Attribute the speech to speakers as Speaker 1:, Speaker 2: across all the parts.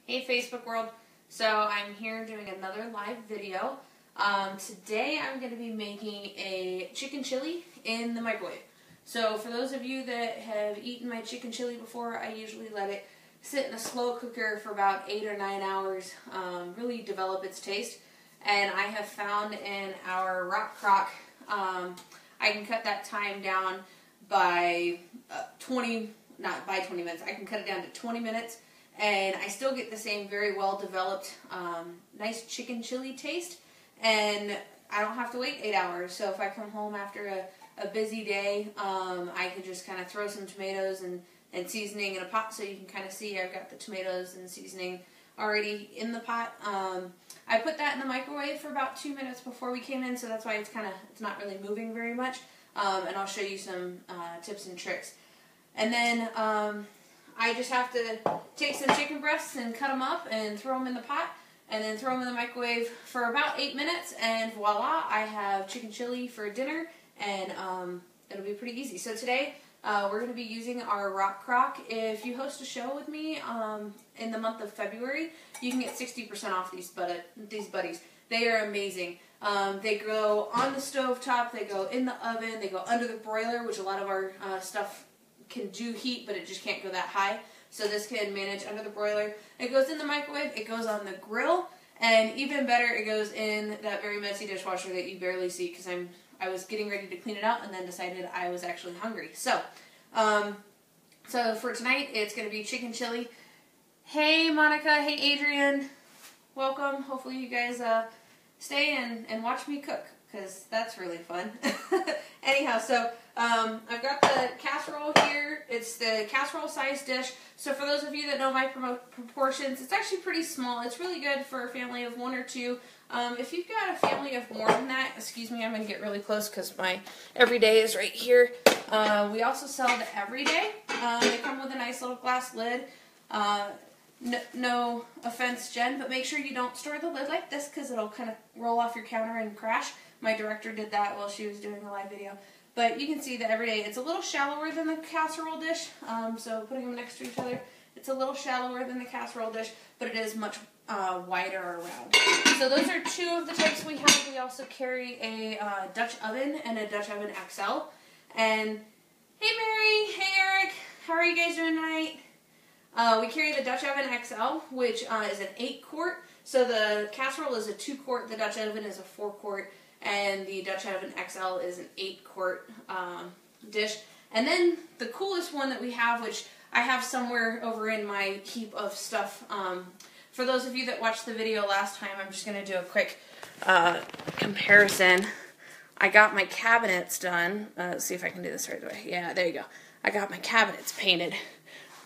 Speaker 1: Hey Facebook world, so I'm here doing another live video. Today I'm going to be making a chicken chili in the microwave. So for those of you that have eaten my chicken chili before, I usually let it sit in a slow cooker for about 8 or 9 hours, really develop its taste. And I have found in our rock crock, I can cut that time down by 20 minutes. I can cut it down to 20 minutes. And I still get the same very well developed, nice chicken chili taste, and I don't have to wait 8 hours. So if I come home after a busy day, I can just kind of throw some tomatoes and seasoning in a pot, so you can kind of see I've got the tomatoes and seasoning already in the pot. I put that in the microwave for about 2 minutes before we came in, so that's why it's not really moving very much. And I'll show you some tips and tricks. And then I just have to take some chicken breasts and cut them up and throw them in the pot, and then throw them in the microwave for about 8 minutes, and voila, I have chicken chili for dinner, and it'll be pretty easy. So today we're going to be using our rock crock. If you host a show with me in the month of February, you can get 60% off these buddies. They are amazing. They go on the stove top, they go in the oven, they go under the broiler, which a lot of our stuff can do heat, but it just can't go that high. So this can manage under the broiler. It goes in the microwave, it goes on the grill, and even better, it goes in that very messy dishwasher that you barely see, because I was getting ready to clean it out and then decided I was actually hungry. So, so for tonight, it's going to be chicken chili. Hey Monica, hey Adrian, welcome. Hopefully you guys stay and watch me cook, because that's really fun. Anyhow, so I've got the casserole here. It's the casserole size dish. So for those of you that know my proportions, it's actually pretty small. It's really good for a family of 1 or 2. If you've got a family of more than that, excuse me, I'm going to get really close because my everyday is right here. We also sell the everyday. They come with a nice little glass lid. No offense, Jen, but make sure you don't store the lid like this, because it'll kind of roll off your counter and crash. My director did that while she was doing the live video. But you can see that every day it's a little shallower than the casserole dish. So putting them next to each other, it's a little shallower than the casserole dish, but it is much wider around. So those are 2 of the types we have. We also carry a Dutch oven and a Dutch oven XL. And hey Mary, hey Eric, how are you guys doing tonight? We carry the Dutch oven XL, which is an 8-quart. So the casserole is a 2-quart, the Dutch oven is a 4-quart, and the Dutch oven XL is an 8-quart dish. And then the coolest one that we have, which I have somewhere over in my heap of stuff, for those of you that watched the video last time, I'm just going to do a quick comparison. I got my cabinets done. Let's see if I can do this right away. Yeah, there you go. I got my cabinets painted.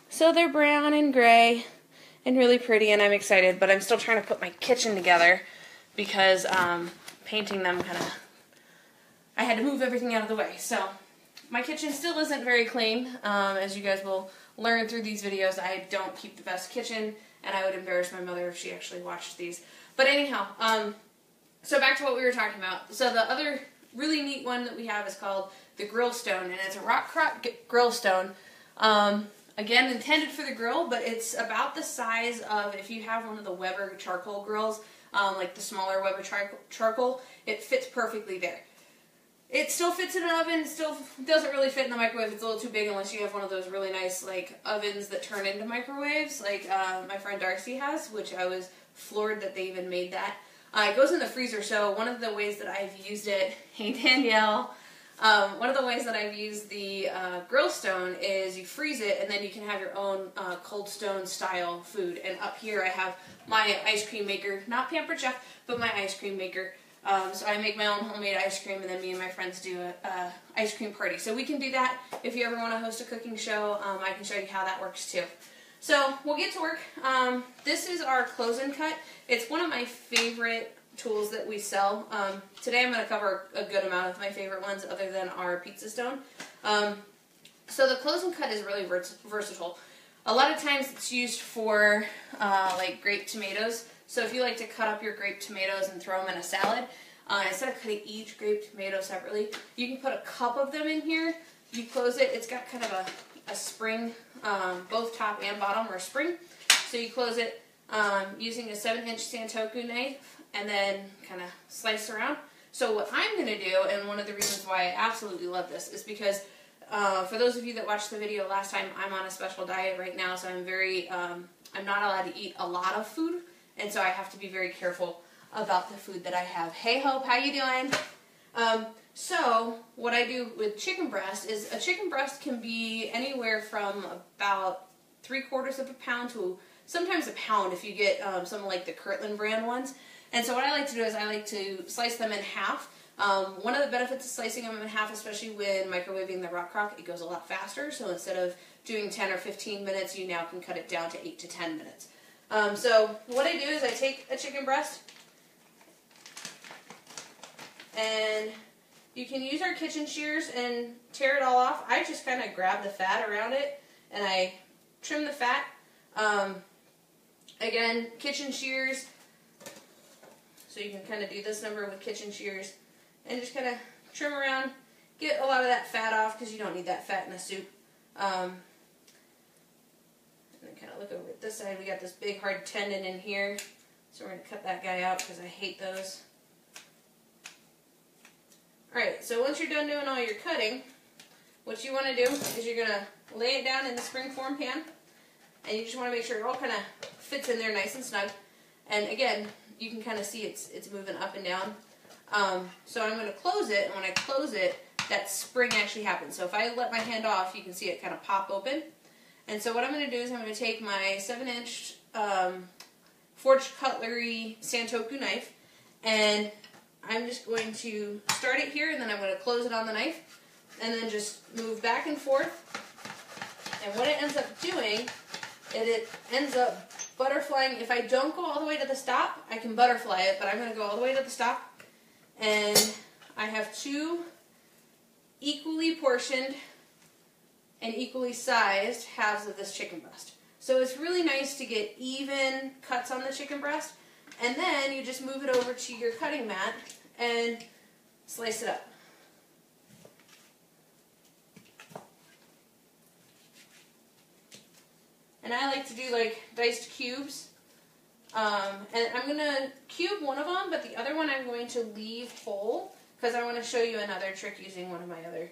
Speaker 1: So they're brown and gray and really pretty, and I'm excited, but I'm still trying to put my kitchen together because painting them I had to move everything out of the way. So my kitchen still isn't very clean. As you guys will learn through these videos, I don't keep the best kitchen, and I would embarrass my mother if she actually watched these. But anyhow, so back to what we were talking about. So the other really neat one that we have is called the grill stone, and it's a rock crock grill stone. Again, intended for the grill, but it's about the size of, if you have one of the Weber charcoal grills, like the smaller Weber charcoal, it fits perfectly there. It still fits in an oven, it still doesn't really fit in the microwave. It's a little too big unless you have one of those really nice like ovens that turn into microwaves, like my friend Darcy has, which I was floored that they even made that. It goes in the freezer, so one of the ways that I've used it, hey Danielle, one of the ways that I've used the grill stone is you freeze it, and then you can have your own cold stone style food. And up here I have my ice cream maker, not Pampered Chef, but my ice cream maker. So I make my own homemade ice cream, and then me and my friends do a ice cream party. So we can do that. If you ever want to host a cooking show, I can show you how that works too. So we'll get to work. This is our close and cut. It's one of my favorite tools that we sell. Today I'm going to cover a good amount of my favorite ones other than our pizza stone. So the close and cut is really versatile. A lot of times it's used for like grape tomatoes. So if you like to cut up your grape tomatoes and throw them in a salad, instead of cutting each grape tomato separately, you can put a cup of them in here. You close it. It's got kind of a spring, both top and bottom are spring. So you close it, using a 7-inch Slowcooker knife, and then kind of slice around. So what I'm going to do, and one of the reasons why I absolutely love this, is because for those of you that watched the video last time, I'm on a special diet right now, so I'm not allowed to eat a lot of food, and so I have to be very careful about the food that I have. Hey Hope, how you doing? So what I do with chicken breast is a chicken breast can be anywhere from about 3/4 of a pound to sometimes a pound if you get some like the Kirtland brand ones. And so what I like to do is I like to slice them in half. One of the benefits of slicing them in half, especially when microwaving the rock crock, it goes a lot faster. So instead of doing 10 or 15 minutes, you now can cut it down to 8 to 10 minutes. So what I do is I take a chicken breast, and you can use our kitchen shears and tear it all off. I just kind of grab the fat around it and I trim the fat. Again, kitchen shears, so you can kind of do this number with kitchen shears and just kind of trim around, get a lot of that fat off because you don't need that fat in a soup. And then kind of look over at this side. We got this big hard tendon in here, so we're going to cut that guy out because I hate those. Alright, so once you're done doing all your cutting, what you want to do is you're going to lay it down in the springform pan, and you just want to make sure it all kind of fits in there nice and snug. And again, you can kind of see it's moving up and down. So I'm going to close it, and when I close it, that spring actually happens. So if I let my hand off, you can see it kind of pop open. And so what I'm going to do is I'm going to take my 7-inch forged cutlery Slowcooker knife, and I'm just going to start it here, and then I'm going to close it on the knife, and then just move back and forth. And what it ends up doing is it ends up butterflying. If I don't go all the way to the stop, I can butterfly it, but I'm going to go all the way to the stop. And I have 2 equally portioned and equally sized halves of this chicken breast. So it's really nice to get even cuts on the chicken breast. And then you just move it over to your cutting mat and slice it up. And I like to do like diced cubes. And I'm going to cube one of them, but the other one I'm going to leave whole because I want to show you another trick using one of my other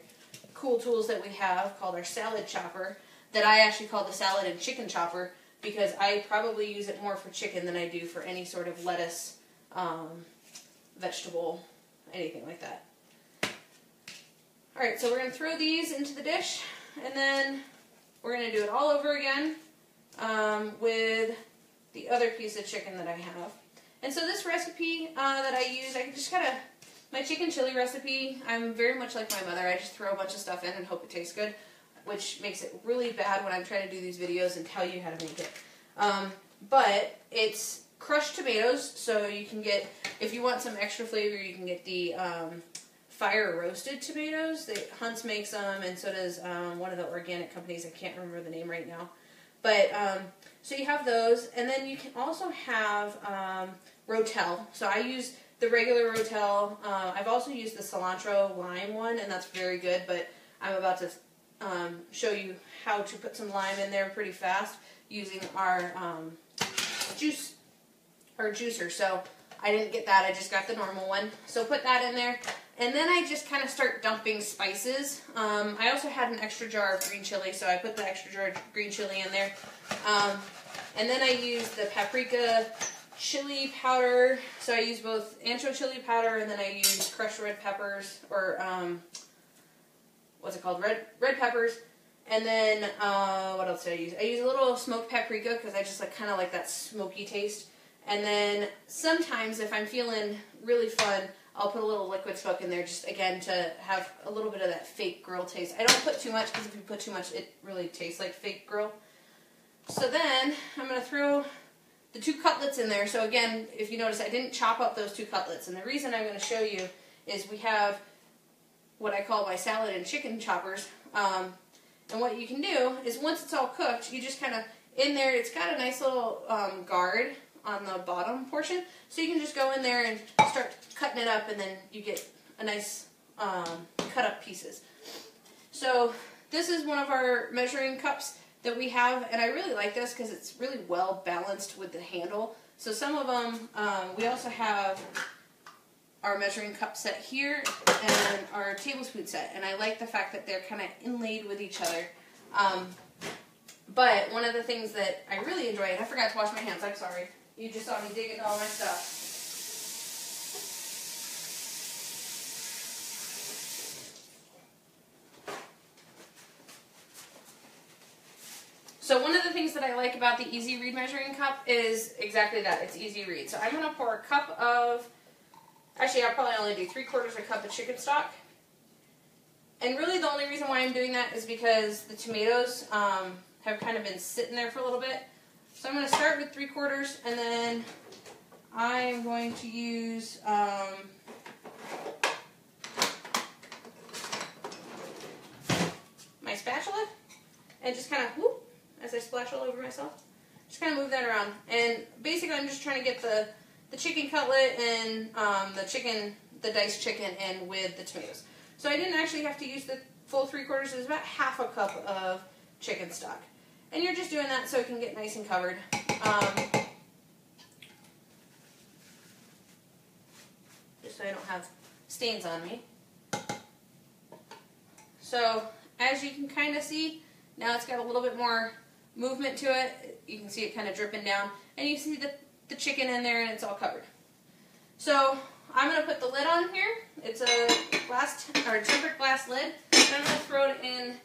Speaker 1: cool tools that we have called our salad chopper, that I actually call the salad and chicken chopper, because I probably use it more for chicken than I do for any sort of lettuce, vegetable, anything like that. Alright, so we're going to throw these into the dish, and then we're going to do it all over again with the other piece of chicken that I have. And so this recipe that I use, I can just kind of, my chicken chili recipe, I'm very much like my mother. I just throw a bunch of stuff in and hope it tastes good, which makes it really bad when I'm trying to do these videos and tell you how to make it. But it's crushed tomatoes, so you can get, if you want some extra flavor, you can get the fire roasted tomatoes. Hunt's makes them, and so does one of the organic companies. I can't remember the name right now. But, so you have those, and then you can also have Rotel. So I use the regular Rotel. I've also used the cilantro lime one, and that's very good, but I'm about to show you how to put some lime in there pretty fast using our juicer. So I didn't get that, I just got the normal one. So put that in there, and then I just kind of start dumping spices. I also had an extra jar of green chili, so I put the extra jar of green chili in there. And then I use the paprika chili powder. So I use both ancho chili powder, and then I use crushed red peppers, or what's it called? Red peppers. And then what else did I use? I use a little smoked paprika because I just kind of like that smoky taste. And then sometimes if I'm feeling really fun, I'll put a little liquid smoke in there, just again to have a little bit of that fake grill taste. I don't put too much because if you put too much, it really tastes like fake grill. So then I'm going to throw the 2 cutlets in there. So again, if you notice, I didn't chop up those 2 cutlets. And the reason I'm going to show you is we have what I call my salad and chicken choppers. And what you can do is once it's all cooked, you just kind of, in there, it's got a nice little guard on the bottom portion. So you can just go in there and start cutting it up, and then you get a nice cut up pieces. So this is one of our measuring cups that we have, and I really like this because it's really well balanced with the handle. So some of them, we also have our measuring cup set here and our tablespoon set, and I like the fact that they're kind of inlaid with each other. But one of the things that I really enjoy, and I forgot to wash my hands, I'm sorry. You just saw me dig into all my stuff. So one of the things that I like about the Easy Read measuring cup is exactly that. It's easy read. So I'm going to pour a cup of, actually I'll probably only do 3/4 cup of chicken stock. And really the only reason why I'm doing that is because the tomatoes have kind of been sitting there for a little bit. So I'm going to start with 3/4, and then I'm going to use my spatula and just kind of whoop, as I splash all over myself, just kind of move that around. And basically I'm just trying to get the chicken cutlet and the diced chicken in with the tomatoes. So I didn't actually have to use the full 3/4, it was about 1/2 cup of chicken stock. And you're just doing that so it can get nice and covered. Just so I don't have stains on me. So as you can kind of see, now it's got a little bit more movement to it. You can see it kind of dripping down, and you see the chicken in there, and it's all covered. So I'm going to put the lid on here. It's a tempered glass lid, and I'm going to throw it in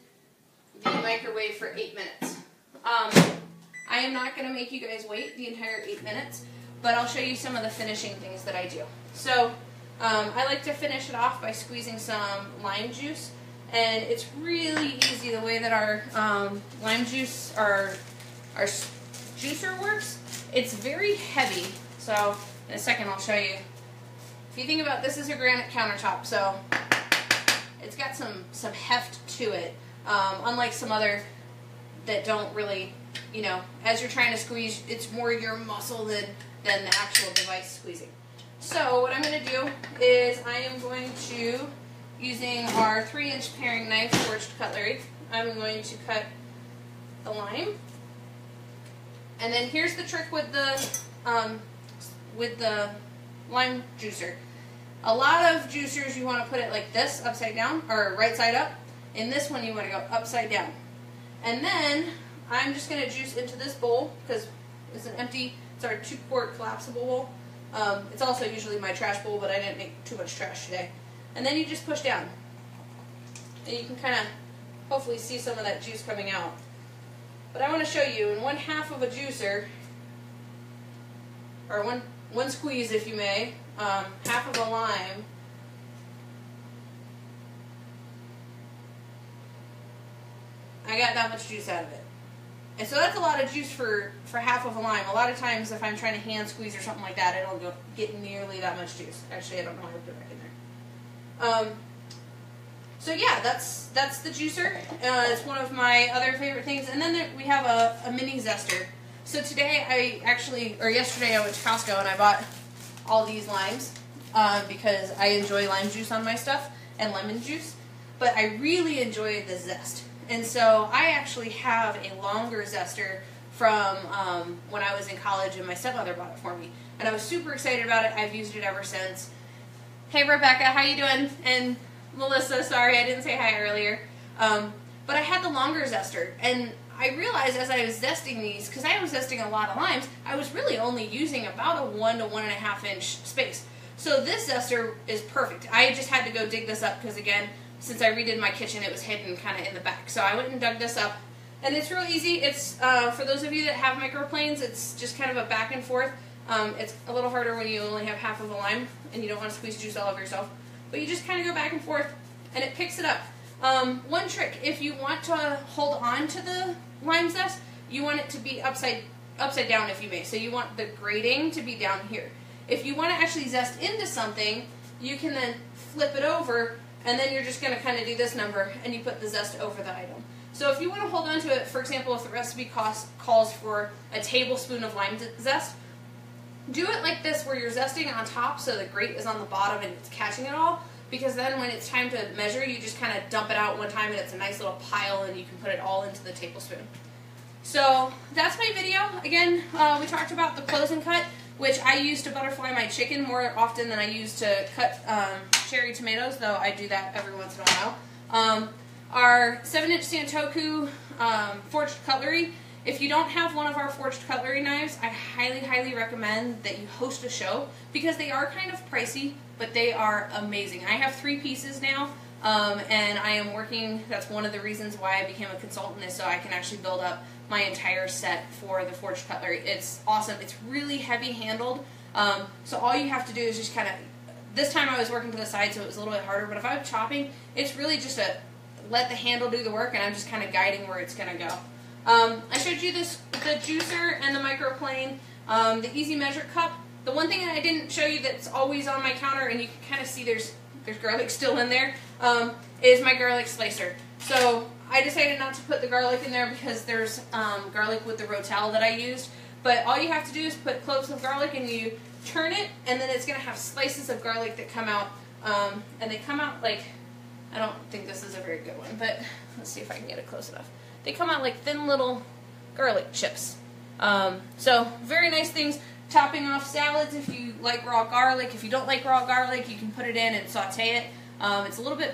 Speaker 1: the microwave for 8 minutes. I am not going to make you guys wait the entire 8 minutes, but I'll show you some of the finishing things that I do. So I like to finish it off by squeezing some lime juice. And it's really easy the way that our lime juice, our juicer works. It's very heavy. So in a second I'll show you. If you think about this as a granite countertop, so it's got some heft to it. Unlike some other that don't really, you know, as you're trying to squeeze, it's more your muscle than the actual device squeezing. So what I'm going to do is I am going to, using our 3-inch paring knife forged cutlery, I'm going to cut the lime. And then here's the trick with the lime juicer. A lot of juicers you want to put it like this, upside down, or right side up. In this one you want to go upside down. And then I'm just going to juice into this bowl, because it's an empty, it's our 2-quart collapsible bowl. It's also usually my trash bowl, but I didn't make too much trash today. And then you just push down. And you can kind of hopefully see some of that juice coming out. But I want to show you, in 1/2 of a juicer, or one squeeze if you may, 1/2 of a lime, I got that much juice out of it. And so that's a lot of juice for 1/2 of a lime. A lot of times if I'm trying to hand squeeze or something like that, I don't get nearly that much juice. Actually, I don't know how to put it back in there. So yeah, that's the juicer. It's one of my other favorite things. And then we have a mini zester. So today yesterday I went to Costco and I bought all these limes because I enjoy lime juice on my stuff and lemon juice. But I really enjoy the zest. And so I actually have a longer zester from when I was in college, and my stepmother bought it for me. And I was super excited about it. I've used it ever since. Hey Rebecca, how you doing? And Melissa, sorry I didn't say hi earlier. But I had the longer zester, and I realized as I was zesting these, because I was zesting a lot of limes, I was really only using about a 1 to 1.5 inch space. So this zester is perfect. I just had to go dig this up because, again, since I redid my kitchen, it was hidden kind of in the back. So I went and dug this up, and it's real easy. It's for those of you that have microplanes, it's just kind of a back and forth. It's a little harder when you only have 1/2 of a lime and you don't want to squeeze juice all over yourself. But you just kind of go back and forth, and it picks it up. One trick, if you want to hold on to the lime zest, you want it to be upside down if you may. So you want the grating to be down here. If you want to actually zest into something, you can then flip it over, and then you're just going to kind of do this number, and you put the zest over the item. So if you want to hold on to it, for example, if the recipe calls for a tablespoon of lime zest, do it like this where you're zesting on top so the grate is on the bottom and it's catching it all, because then when it's time to measure, you just kind of dump it out one time and it's a nice little pile and you can put it all into the tablespoon. So that's my video. Again, we talked about the close and cut, which I use to butterfly my chicken more often than I use to cut cherry tomatoes, though I do that every once in a while. Our 7-inch Slowcooker forged cutlery. If you don't have one of our forged cutlery knives, I highly, highly recommend that you host a show, because they are kind of pricey, but they are amazing. I have 3 pieces now, and I am working, that's one of the reasons why I became a consultant, is so I can actually build up my entire set for the forged cutlery. It's awesome. It's really heavy handled, so all you have to do is just kind of, this time I was working to the side, so it was a little bit harder, but if I'm chopping, it's really just let the handle do the work, and I'm just kind of guiding where it's going to go. I showed you the juicer and the microplane, the easy measure cup. The one thing that I didn't show you that's always on my counter, and you can kind of see there's garlic still in there, is my garlic slicer. So I decided not to put the garlic in there because there's garlic with the rotel that I used. But all you have to do is put cloves of garlic, and you turn it, and then it's going to have slices of garlic that come out, and they come out like, I don't think this is a very good one, but let's see if I can get it close enough. They come out like thin little garlic chips. So very nice things. Topping off salads if you like raw garlic. If you don't like raw garlic, you can put it in and saute it. It's a little bit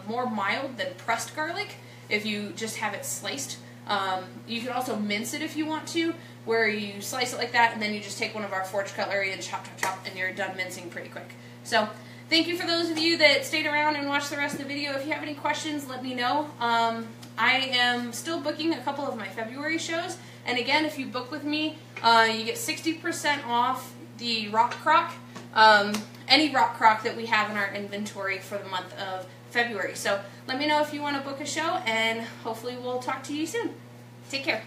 Speaker 1: more mild than pressed garlic if you just have it sliced. You can also mince it if you want to, where you slice it like that, and then you just take one of our forged cutlery and chop, chop, chop, and you're done mincing pretty quick. So thank you for those of you that stayed around and watched the rest of the video. If you have any questions, let me know. I am still booking a couple of my February shows, and again, if you book with me, you get 60% off the rock crock, any rock crock that we have in our inventory for the month of February. So let me know if you want to book a show, and hopefully we'll talk to you soon. Take care.